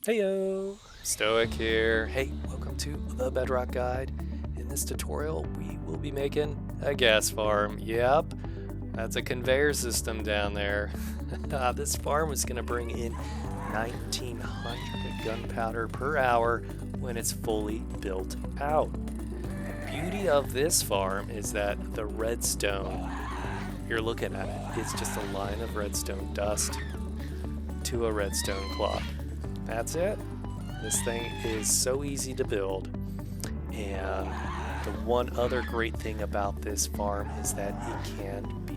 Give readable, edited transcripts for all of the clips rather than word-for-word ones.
Heyo, Stoic here. Hey, welcome to the Bedrock Guide. In this tutorial, we will be making a gas farm. Yep, that's a conveyor system down there. This farm is going to bring in 1900 gunpowder per hour when it's fully built out. The beauty of this farm is that the redstone you're looking at is just a line of redstone dust to a redstone clock. That's it. This thing is so easy to build. And the one other great thing about this farm is that it can be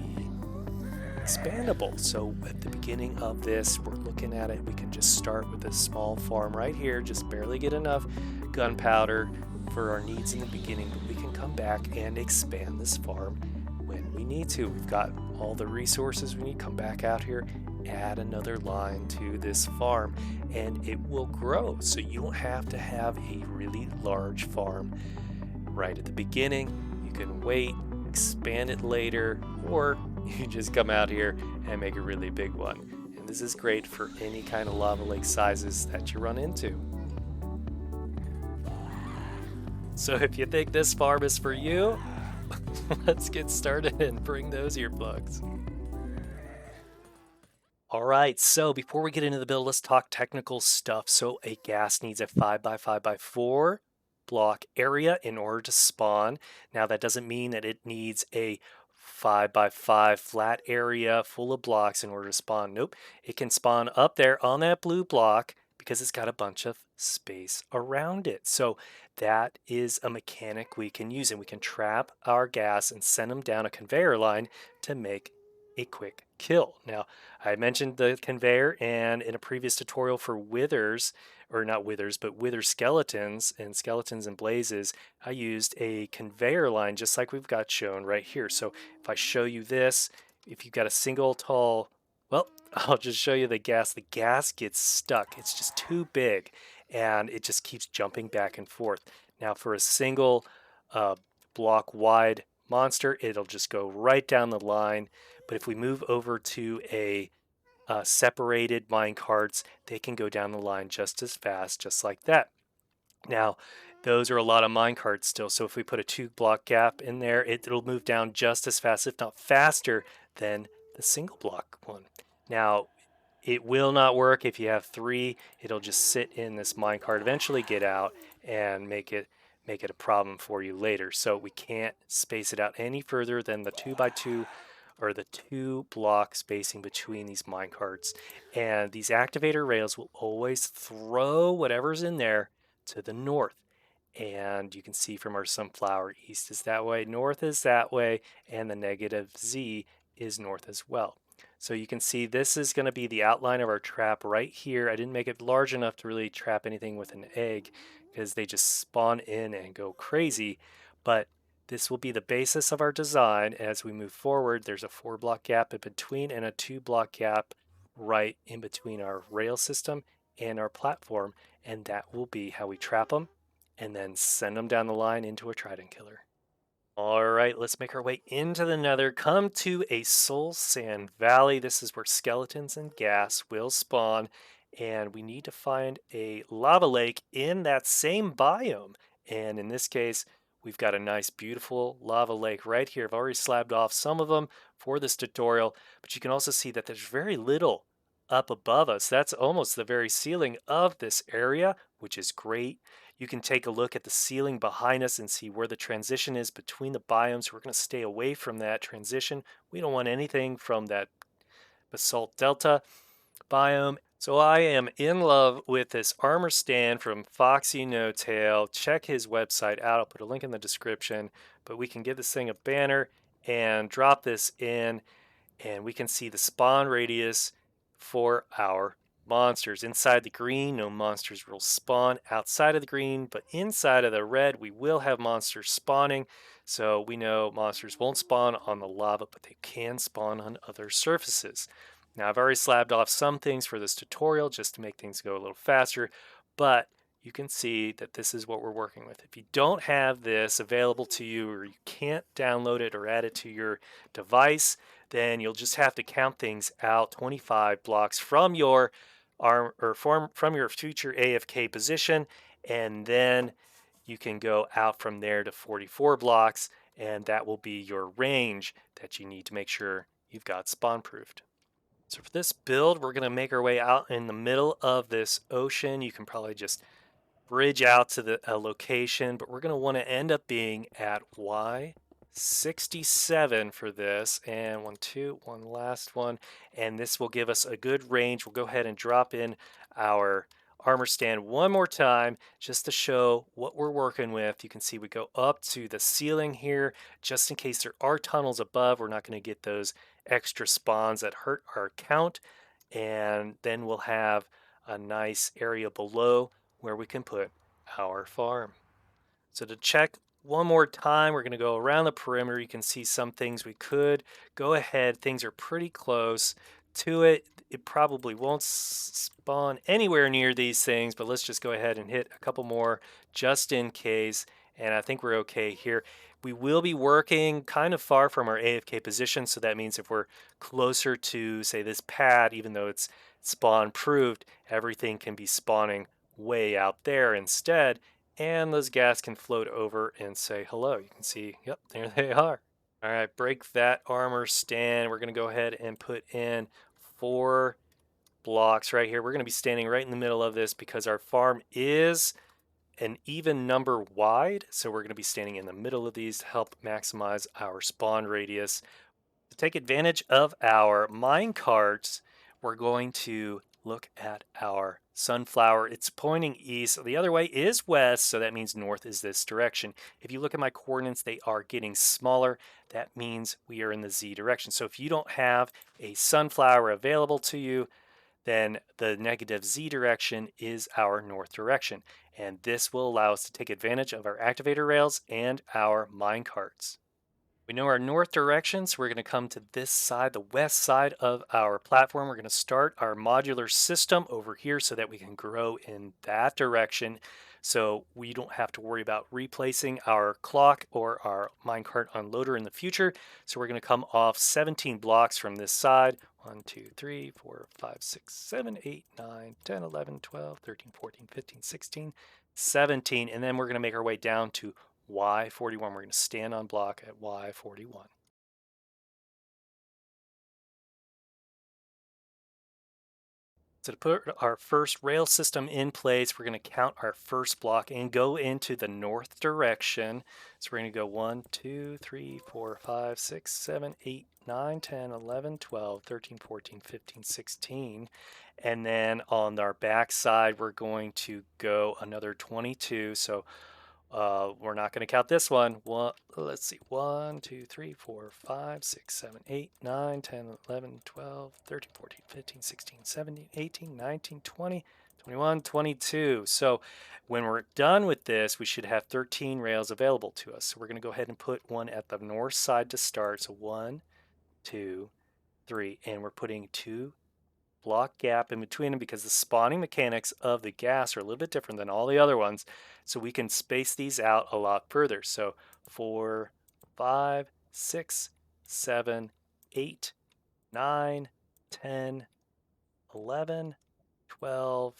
expandable. So at the beginning of this, we're looking at it, we can just start with a small farm right here, just barely get enough gunpowder for our needs in the beginning, but we can come back and expand this farm when we need to. We've got all the resources we need. Come back out here, add another line to this farm, and it will grow. So you don't have to have a really large farm right at the beginning. You can wait, expand it later, or you just come out here and make a really big one. And this is great for any kind of lava lake sizes that you run into. So if you think this farm is for you, let's get started and bring those earplugs. All right, so before we get into the build, let's talk technical stuff. So a ghast needs a 5x5x4 block area in order to spawn. Now that doesn't mean that it needs a 5x5 flat area full of blocks in order to spawn. Nope, it can spawn up there on that blue block because it's got a bunch of space around it. So that is a mechanic we can use, and we can trap our ghast and send them down a conveyor line to make a quick kill. Now, I mentioned the conveyor, and in a previous tutorial for withers, or not withers, but wither skeletons and blazes, I used a conveyor line just like we've got shown right here. So if I show you this, if you've got a single tall, well, I'll just show you the ghast. The ghast gets stuck. It's just too big, and it just keeps jumping back and forth. Now, for a single block wide monster, it'll just go right down the line. But if we move over to a separated minecarts, they can go down the line just as fast, just like that. Now, those are a lot of minecarts still, so if we put a 2-block gap in there, it'll move down just as fast, if not faster, than the single block one. Now, it will not work if you have 3. It'll just sit in this minecart, eventually get out, and make it a problem for you later. So we can't space it out any further than the 2x2 or the 2-block spacing between these minecarts. And these activator rails will always throw whatever's in there to the north. And you can see from our sunflower, east is that way, north is that way, and the negative Z is north as well. So you can see this is going to be the outline of our trap right here. I didn't make it large enough to really trap anything with an egg because they just spawn in and go crazy. But this will be the basis of our design. As we move forward, there's a 4-block gap in between and a 2-block gap right in between our rail system and our platform, and that will be how we trap them and then send them down the line into a Trident killer. All right, let's make our way into the nether. Come to a soul sand valley. This is where skeletons and ghast will spawn, and we need to find a lava lake in that same biome. And in this case, we've got a nice, beautiful lava lake right here. I've already slabbed off some of them for this tutorial, but you can also see that there's very little up above us. That's almost the very ceiling of this area, which is great. You can take a look at the ceiling behind us and see where the transition is between the biomes. We're going to stay away from that transition. We don't want anything from that basalt delta biome. So I am in love with this armor stand from Foxy No Tail. Check his website out. I'll put a link in the description. But we can give this thing a banner and drop this in, and we can see the spawn radius for our monsters. Inside the green, no monsters will spawn outside of the green, but inside of the red, we will have monsters spawning. So we know monsters won't spawn on the lava, but they can spawn on other surfaces. Now, I've already slabbed off some things for this tutorial just to make things go a little faster, but you can see that this is what we're working with. If you don't have this available to you, or you can't download it or add it to your device, then you'll just have to count things out 25 blocks from your arm or from your future AFK position, and then you can go out from there to 44 blocks, and that will be your range that you need to make sure you've got spawn proofed. So for this build, we're going to make our way out in the middle of this ocean. You can probably just bridge out to the location, but we're going to want to end up being at Y67 for this. And one last one. And this will give us a good range. We'll go ahead and drop in our armor stand one more time just to show what we're working with. You can see we go up to the ceiling here just in case there are tunnels above. We're not going to get those extra spawns that hurt our count. And then we'll have a nice area below where we can put our farm. So to check one more time, we're going to go around the perimeter. You can see some things we could go ahead. Things are pretty close to it. It probably won't spawn anywhere near these things, but let's just go ahead and hit a couple more just in case. And I think we're okay here. We will be working kind of far from our AFK position, so that means if we're closer to, say, this pad, even though it's spawn proved, everything can be spawning way out there instead, and those ghast can float over and say hello. You can see, yep, there they are. All right, break that armor stand. We're going to go ahead and put in 4 blocks right here. We're going to be standing right in the middle of this because our farm is an even number wide. So we're going to be standing in the middle of these to help maximize our spawn radius. To take advantage of our minecarts, we're going to look at our sunflower. It's pointing east. The other way is west, so that means north is this direction. If you look at my coordinates, they are getting smaller. That means we are in the Z direction. So if you don't have a sunflower available to you, then the negative Z direction is our north direction. And this will allow us to take advantage of our activator rails and our minecarts. We know our north direction, so we're going to come to this side, the west side of our platform. We're going to start our modular system over here so that we can grow in that direction. So we don't have to worry about replacing our clock or our minecart unloader in the future. So we're going to come off 17 blocks from this side. 1, 2, 3, 4, 5, 6, 7, 8, 9, 10, 11, 12, 13, 14, 15, 16, 17. And then we're going to make our way down to Y41. We're going to stand on block at Y41. So to put our first rail system in place, we're going to count our first block and go into the north direction. So we're going to go 1, 2, 3, 4, 5, 6, 7, 8, 9, 10, 11, 12, 13, 14, 15, 16. And then on our back side, we're going to go another 22. So we're not going to count this one. Let's see. 1, 2, 3, 4, 5, 6, 7, 8, 9, 10, 11, 12, 13, 14, 15, 16, 17, 18, 19, 20, 21, 22. So when we're done with this, we should have 13 rails available to us. So we're going to go ahead and put one at the north side to start. So 1, 2, 3. And we're putting 2 block gap in between them because the spawning mechanics of the ghast are a little bit different than all the other ones. So we can space these out a lot further. So 4, 5, 6, 7, 8, 9, 10, 11, 12,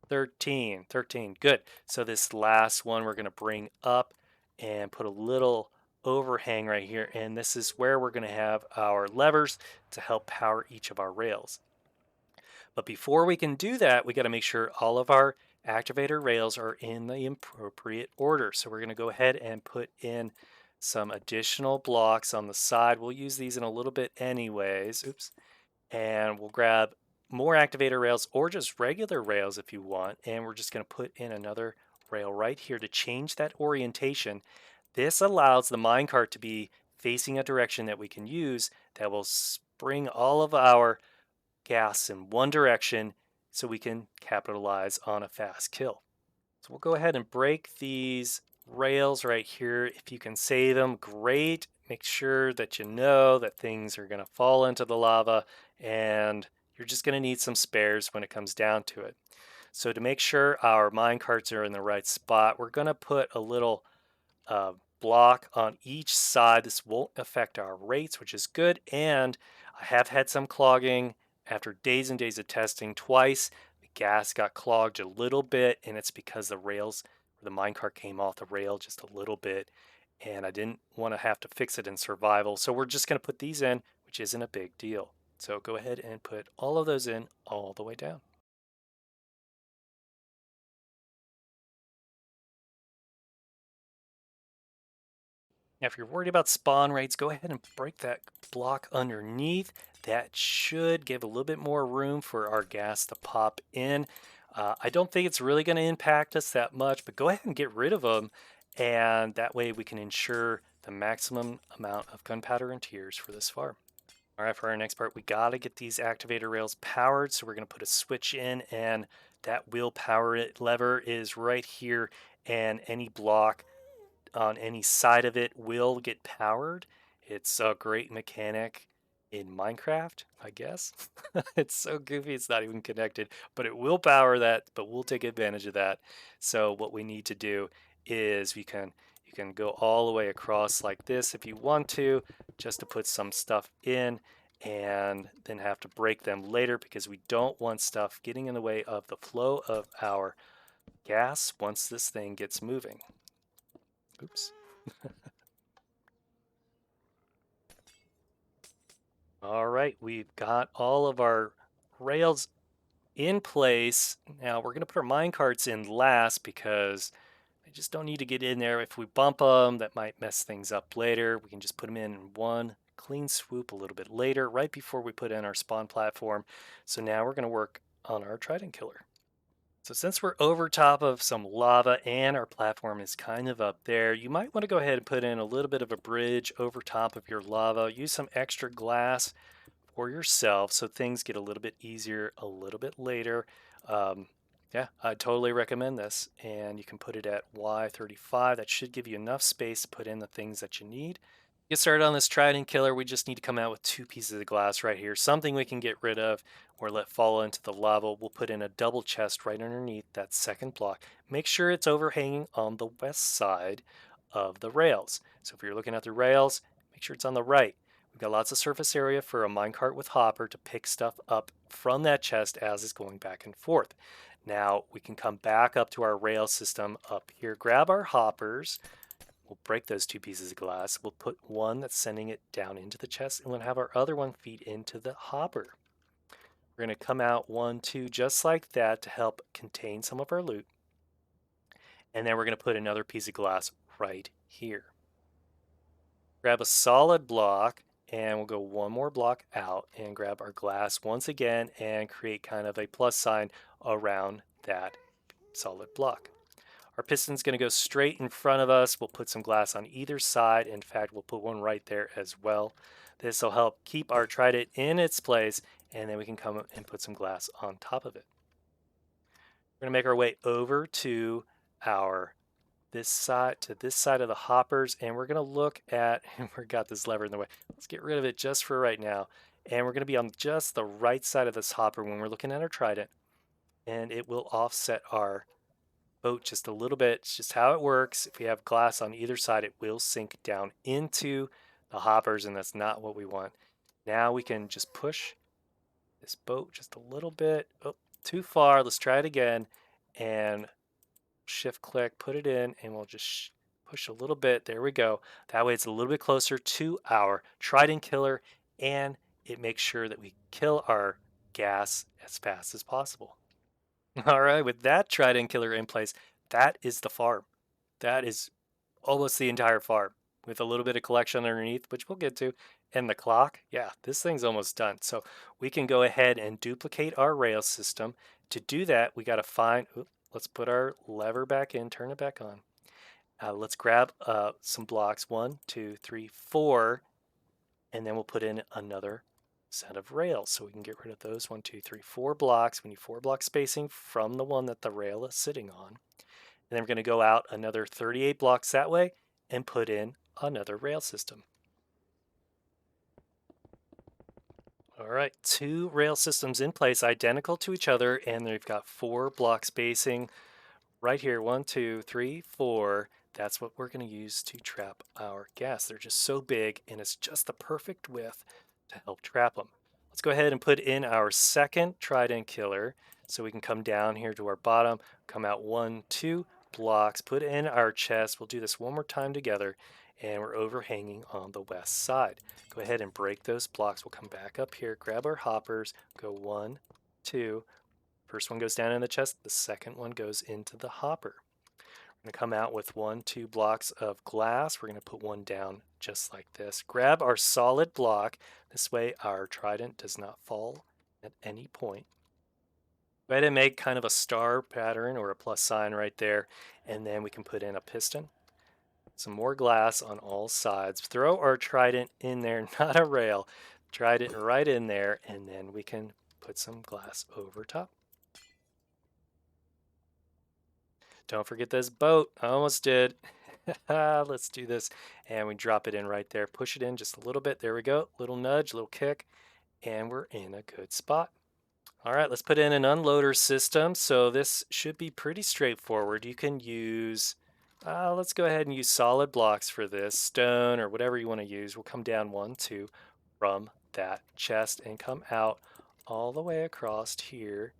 13. 13. Good. So this last one we're going to bring up and put a little overhang right here. And this is where we're going to have our levers to help power each of our rails. But before we can do that, we got to make sure all of our activator rails are in the appropriate order. So we're going to go ahead and put in some additional blocks on the side. We'll use these in a little bit anyways. Oops. And we'll grab more activator rails or just regular rails if you want. And we're just going to put in another rail right here to change that orientation. This allows the minecart to be facing a direction that we can use that will bring all of our ghast in one direction so we can capitalize on a fast kill. So we'll go ahead and break these rails right here. If you can save them, great. Make sure that you know that things are going to fall into the lava and you're just going to need some spares when it comes down to it. So to make sure our mine carts are in the right spot, we're going to put a little block on each side. This won't affect our rates, which is good. And I have had some clogging After days and days of testing, twice the gas got clogged a little bit, and it's because the rails or the minecart came off the rail just a little bit, and I didn't want to have to fix it in survival. So we're just going to put these in, which isn't a big deal. So go ahead and put all of those in all the way down. Now, if you're worried about spawn rates, go ahead and break that block underneath. That should give a little bit more room for our gas to pop in. I don't think it's really going to impact us that much, but go ahead and get rid of them. And that way we can ensure the maximum amount of gunpowder and tiers for this farm. All right, for our next part, we got to get these activator rails powered. So we're going to put a switch in, and that will power it lever is right here. And any block on any side of it will get powered. It's a great mechanic in Minecraft, I guess. It's so goofy, it's not even connected, but it will power that, but we'll take advantage of that. So what we need to do is you can go all the way across like this if you want to, just to put some stuff in and then have to break them later because we don't want stuff getting in the way of the flow of our gas once this thing gets moving. Oops. All right, we've got all of our rails in place. Now we're going to put our minecarts in last because they just don't need to get in there. If we bump them, that might mess things up later. We can just put them in one clean swoop a little bit later, right before we put in our spawn platform. So now we're going to work on our Trident killer. So since we're over top of some lava and our platform is kind of up there, you might want to go ahead and put in a little bit of a bridge over top of your lava. Use some extra glass for yourself so things get a little bit easier a little bit later. Um, yeah, I totally recommend this. And you can put it at Y35. That should give you enough space to put in the things that you need. Get started on this Trident killer. We just need to come out with 2 pieces of glass right here, something we can get rid of or let fall into the lava. We'll put in a double chest right underneath that second block. Make sure it's overhanging on the west side of the rails. So if you're looking at the rails, make sure it's on the right. We've got lots of surface area for a minecart with hopper to pick stuff up from that chest as it's going back and forth. Now we can come back up to our rail system up here, grab our hoppers. We'll break those 2 pieces of glass. We'll put one that's sending it down into the chest, and we'll have our other one feed into the hopper. We're going to come out 1, 2, just like that to help contain some of our loot. And then we're going to put another piece of glass right here. Grab a solid block, and we'll go one more block out and grab our glass once again and create kind of a plus sign around that solid block. Our piston's going to go straight in front of us. We'll put some glass on either side. In fact, we'll put one right there as well. This will help keep our Trident in its place, and then we can come and put some glass on top of it. We're going to make our way over to our this side of the hoppers, and we're going to look at, and we've got this lever in the way. Let's get rid of it just for right now. And we're going to be on just the right side of this hopper when we're looking at our Trident, and it will offset our boat just a little bit. It's just how it works. If we have glass on either side, it will sink down into the hoppers, and that's not what we want. Now we can just push this boat just a little bit. Oh, too far. Let's try it again. And shift click, put it in, and we'll just push a little bit. There we go. That way it's a little bit closer to our Trident killer, and it makes sure that we kill our gas as fast as possible. All right, with that Trident killer in place, that is the farm. That is almost the entire farm with a little bit of collection underneath, which we'll get to. And the clock, yeah, this thing's almost done. So we can go ahead and duplicate our rail system. To do that, we got to find, let's put our lever back in, turn it back on. Let's grab some blocks, 1, 2, 3, 4, and then we'll put in another set of rails. So we can get rid of those 1, 2, 3, 4 blocks. We need 4 block spacing from the one that the rail is sitting on. And then we're going to go out another 38 blocks that way and put in another rail system. All right, 2 rail systems in place, identical to each other, and they've got 4 block spacing right here. 1, 2, 3, 4. That's what we're going to use to trap our gas. They're just so big, and it's just the perfect width to help trap them. Let's go ahead and put in our second Trident killer. So we can come down here to our bottom, come out 1, 2 blocks, put in our chest. We'll do this one more time together, and we're overhanging on the west side. Go ahead and break those blocks. We'll come back up here, grab our hoppers, go 1, 2. First one goes down in the chest, the second one goes into the hopper. We're going to come out with 1, 2 blocks of glass. We're going to put one down just like this. Grab our solid block. This way our trident does not fall at any point. Go ahead and make kind of a star pattern or a plus sign right there. And then we can put in a piston. Some more glass on all sides. Throw our trident in there, not a rail. Trident right in there, and then we can put some glass over top. Don't forget this boat. I almost did. Let's do this. And we drop it in right there. Push it in just a little bit. There we go. Little nudge, little kick. And we're in a good spot. All right, let's put in an unloader system. So this should be pretty straightforward. You can use, let's go ahead and use solid blocks for this. Stone or whatever you want to use. We'll come down 1, 2 from that chest and come out all the way across here.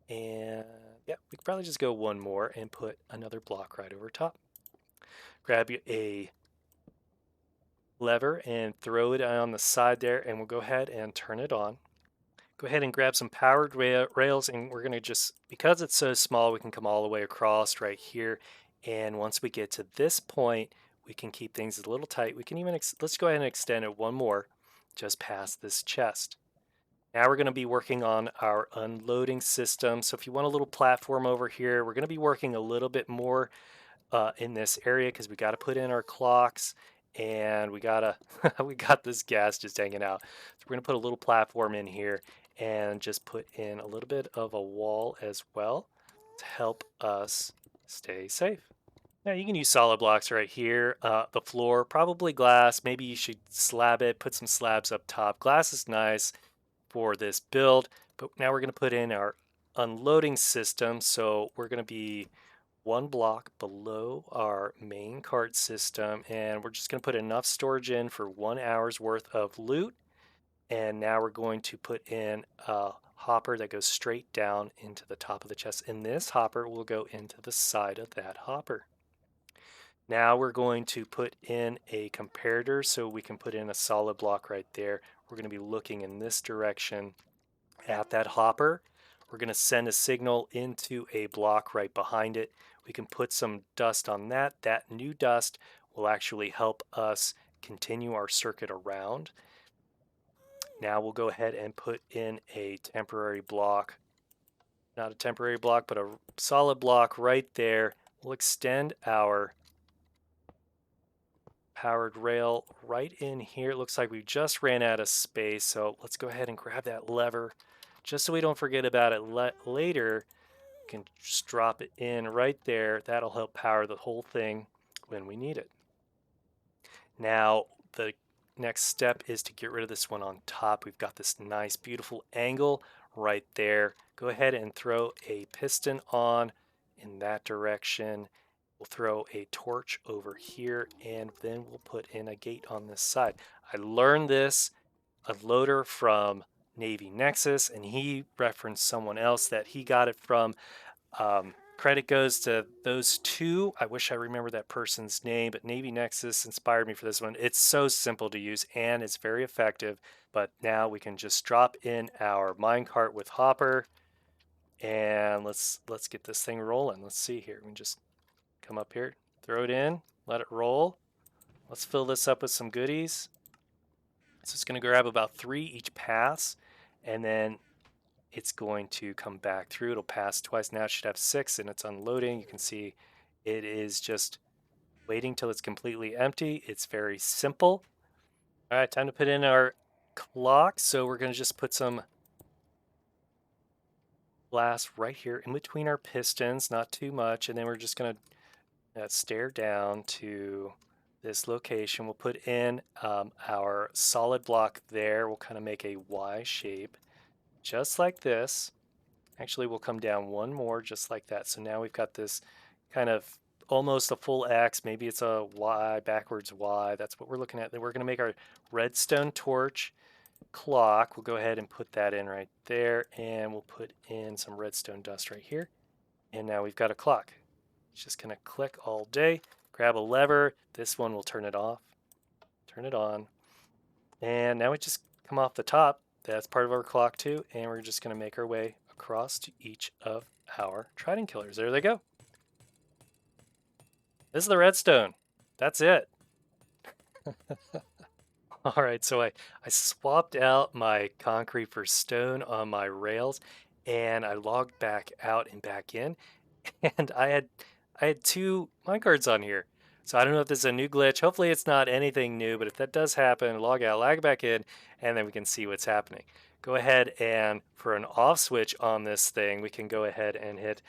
And yeah, we could probably just go one more and put another block right over top. Grab a lever and throw it on the side there, and we'll go ahead and turn it on. Go ahead and grab some powered rails, and we're going to just, because it's so small, we can come all the way across right here. And once we get to this point, we can keep things a little tight. We can even, let's go ahead and extend it one more just past this chest. Now we're going to be working on our unloading system. So if you want a little platform over here, we're going to be working a little bit more in this area because we got to put in our clocks and we got this gas just hanging out. So we're going to put a little platform in here and just put in a little bit of a wall as well to help us stay safe. Now you can use solid blocks right here. The floor, probably glass. Maybe you should slab it, put some slabs up top. Glass is nice for this build, but now we're going to put in our unloading system. So we're going to be one block below our main cart system, and we're just going to put enough storage in for 1 hour's worth of loot. And now we're going to put in a hopper that goes straight down into the top of the chest, and this hopper will go into the side of that hopper. Now we're going to put in a comparator so we can put in a solid block right there. We're going to be looking in this direction at that hopper. We're going to send a signal into a block right behind it. We can put some dust on that. That new dust will actually help us continue our circuit around. Now we'll go ahead and put in a temporary block. Not a temporary block, but a solid block right there. We'll extend our powered rail right in here. It looks like we just ran out of space, so let's go ahead and grab that lever just so we don't forget about it later. We can just drop it in right there. That'll help power the whole thing when we need it. Now the next step is to get rid of this one on top. We've got this nice beautiful angle right there. Go ahead and throw a piston on in that direction. We'll throw a torch over here, and then we'll put in a gate on this side. I learned this unloader from Navy Nexus, and he referenced someone else that he got it from. Credit goes to those two. I wish I remember that person's name, but Navy Nexus inspired me for this one. It's so simple to use and it's very effective. But now we can just drop in our minecart with hopper, and let's get this thing rolling. Let's see here. We can just come up here, throw it in, let it roll. Let's fill this up with some goodies. So it's going to grab about 3 each pass, and then it's going to come back through. It'll pass twice. Now it should have 6, and it's unloading. You can see it is just waiting till it's completely empty. It's very simple. All right, time to put in our clock. So we're going to just put some glass right here in between our pistons, not too much, and then we're just going to stare down to this location. We'll put in our solid block there. We'll kind of make a Y shape just like this. Actually, we'll come down one more just like that. So now we've got this kind of almost a full X. Maybe it's a Y, backwards Y. That's what we're looking at. Then we're going to make our redstone torch. clock. We'll go ahead and put that in right there, and we'll put in some redstone dust right here. And now we've got a clock. It's just gonna click all day, grab a lever. This one will turn it off, turn it on. And now we just come off the top. That's part of our clock too. And we're just gonna make our way across to each of our Trident killers. There they go. This is the redstone. That's it. All right, so I swapped out my concrete for stone on my rails, and I logged back out and back in, and I had two minecarts on here. So I don't know if this is a new glitch. Hopefully it's not anything new, but if that does happen, log out, lag back in, and then we can see what's happening. Go ahead and for an off switch on this thing, we can go ahead and hit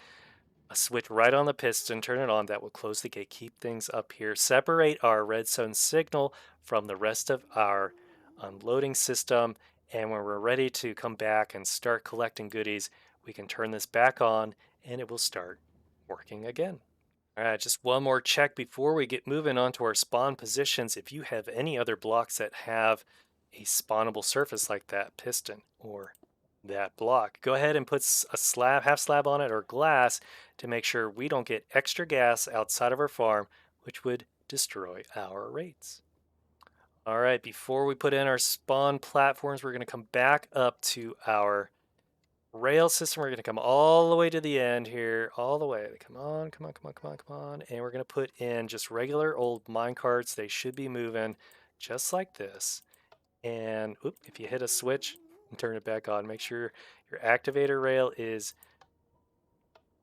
a switch right on the piston, turn it on. That will close the gate, keep things up here, separate our redstone signal from the rest of our unloading system. And when we're ready to come back and start collecting goodies, we can turn this back on and it will start working again. All right, just one more check before we get moving on to our spawn positions. If you have any other blocks that have a spawnable surface like that piston or that block, go ahead and put a slab, half slab on it or glass to make sure we don't get extra gas outside of our farm, which would destroy our rates. All right, before we put in our spawn platforms, we're going to come back up to our rail system. We're going to come all the way to the end here, all the way. Come on, come on, come on, come on, come on. And we're going to put in just regular old minecarts. They should be moving just like this. And if you hit a switch and turn it back on, make sure your activator rail is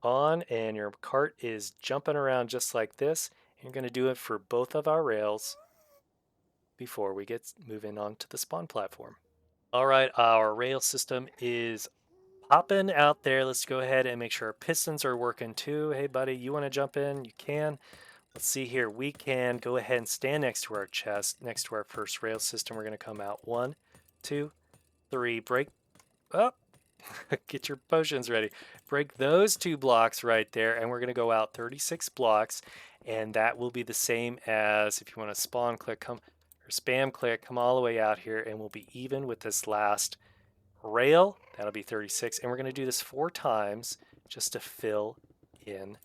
on and your cart is jumping around just like this. And you're going to do it for both of our rails before we get moving on to the spawn platform. All right, our rail system is popping out there. Let's go ahead and make sure our pistons are working too. Hey, buddy, you want to jump in? You can. Let's see here. We can go ahead and stand next to our chest, next to our first rail system. We're going to come out 1, 2, 3. Break up. Get your potions ready. Break those 2 blocks right there, and we're going to go out 36 blocks, and that will be the same as if you want to spawn click, come or spam click, come all the way out here, and we'll be even with this last rail. That'll be 36, and we're going to do this 4 times just to fill in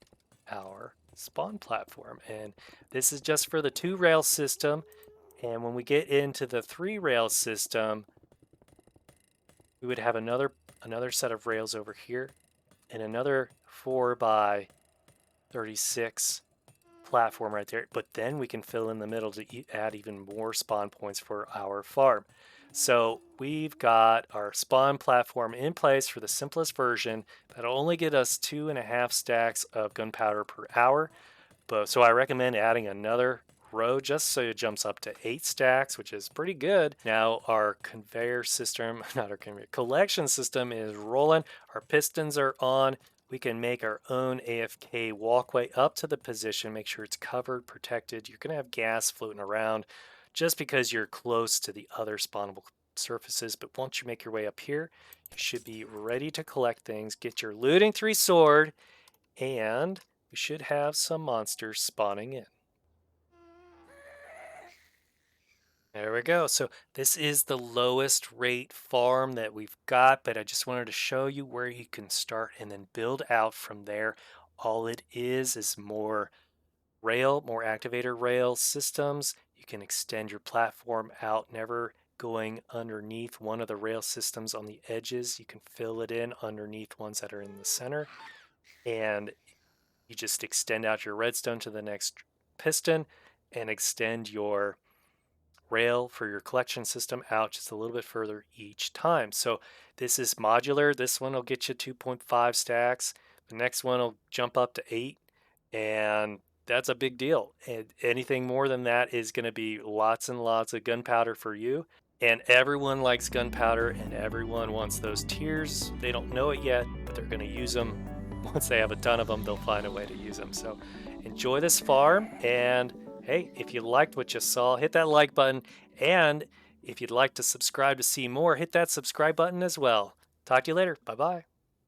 our spawn platform. And this is just for the 2 rail system, and when we get into the 3 rail system, we would have another set of rails over here and another 4 by 36 platform right there, but then we can fill in the middle to add even more spawn points for our farm. So we've got our spawn platform in place for the simplest version. That'll only get us 2.5 stacks of gunpowder per hour, but so I recommend adding another row just so it jumps up to 8 stacks, which is pretty good. Now our conveyor system, not our conveyor, collection system is rolling. Our pistons are on. We can make our own AFK walkway up to the position, make sure it's covered, protected. You're going to have gas floating around just because you're close to the other spawnable surfaces. But once you make your way up here, you should be ready to collect things, get your looting 3 sword, and we should have some monsters spawning in. There we go. So this is the lowest rate farm that we've got, but I just wanted to show you where you can start and then build out from there. All it is more rail, more activator rail systems. You can extend your platform out, never going underneath one of the rail systems on the edges. You can fill it in underneath ones that are in the center. And you just extend out your redstone to the next piston and extend your rail for your collection system out just a little bit further each time. So this is modular. This one will get you 2.5 stacks. The next one will jump up to 8, and that's a big deal. And anything more than that is going to be lots and lots of gunpowder for you. And everyone likes gunpowder, and everyone wants those tiers. They don't know it yet, but they're going to use them. Once they have a ton of them, they'll find a way to use them. So enjoy this farm, and hey, if you liked what you saw, hit that like button. And if you'd like to subscribe to see more, hit that subscribe button as well. Talk to you later. Bye-bye.